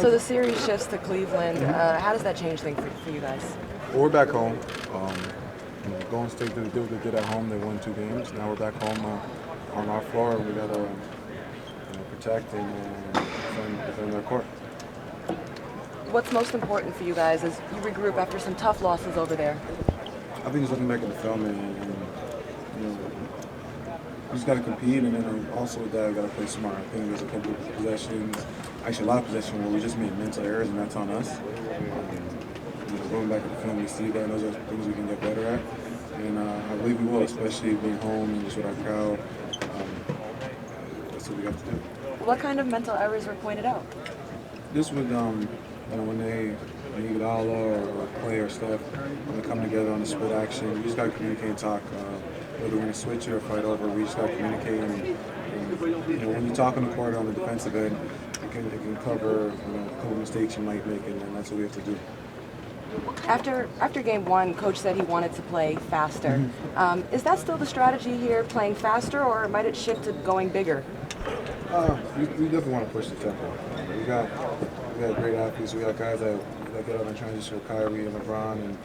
So the series shifts to Cleveland. How does that change things for you guys? Well, we're back home. Golden State did what they did at home. They won 2 games. Now we're back home on our floor. We got to protect and defend our court. What's most important for you guys as you regroup after some tough losses over there? I think just looking back at the film and you just got to compete, and then also with that, got to play smart. I think there's a couple of possessions, actually a lot of possessions where we just made mental errors, and that's on us. Going back at the film, we see that, and those are things we can get better at. And I believe we will, especially being home and just with our crowd. That's what we have to do. What kind of mental errors were pointed out? Just with when they Iguodala or Clay or Steph, when they come together on the split action, we just got to communicate and talk. Whether we're going to switch it or fight over, we just got to communicate. And when you talk on the court on the defensive end, it can cover a couple mistakes you might make, and that's what we have to do. After game one, Coach said he wanted to play faster. Is that still the strategy here, playing faster, or might it shift to going bigger? We definitely want to push the tempo. We got great athletes. We got guys that get out and transition with Kyrie and LeBron,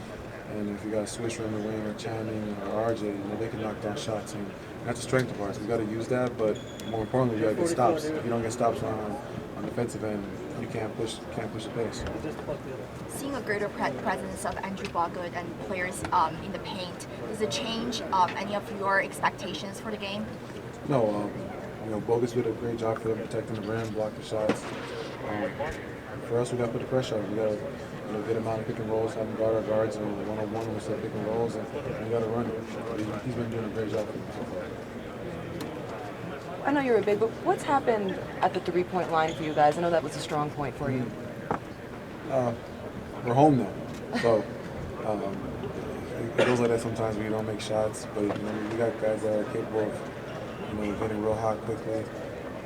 and if you got a Swisher in the wing or Channing or RJ, they can knock down shots, and that's a strength of ours. We got to use that, but more importantly, we got to get stops. If you don't get stops on the defensive end, you can't push the pace. Seeing a greater presence of Andrew Bogut and players in the paint, does it change any of your expectations for the game? No, Bogus did a great job for them protecting the rim, blocking shots. For us, we got to put the pressure on. We got to get him out of pick and rolls, have him guard our guards, and one-on-one with some pick and rolls, and we got to run it. He's been doing a great job for them so far. I know you're a big, but what's happened at the three-point line for you guys? I know that was a strong point for you. We're home now, so it goes like that sometimes when you don't make shots. But we got guys that are capable of getting real hot quickly,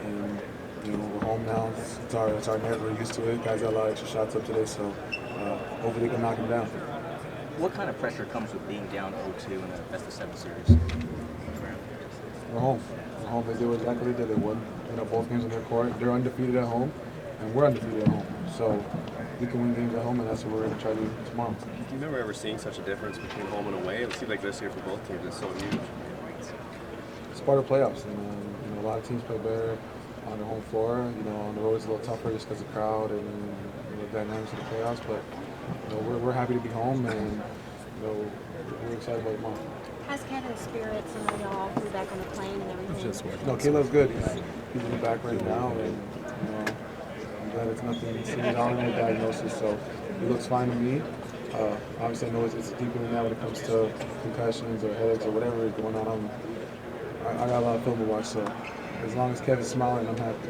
and we're home now. It's our net. We're used to it. Guys got a lot of extra shots up today, so hopefully they can knock them down. What kind of pressure comes with being down 0-2 in the best-of-7 series? We're home. They did exactly what they did. They won both games on their court. They're undefeated at home, and we're undefeated at home. So we can win games at home, and that's what we're going to try to do tomorrow. Do you remember ever seeing such a difference between home and away? It seems like this year for both teams is so huge. It's part of playoffs, and a lot of teams play better on their home floor. On the road it's a little tougher just because of the crowd and the dynamics of the playoffs. But we're happy to be home, and we're excited about tomorrow. How's Kevin's spirits? I know y'all flew back on the plane and everything. Caleb's good. He's in the back right now, and I'm glad it's nothing serious. I don't know the diagnosis, so he looks fine to me. Obviously, I know it's deeper than that when it comes to concussions or headaches or whatever is going on. I got a lot of film to watch, so as long as Kevin's smiling, I'm happy.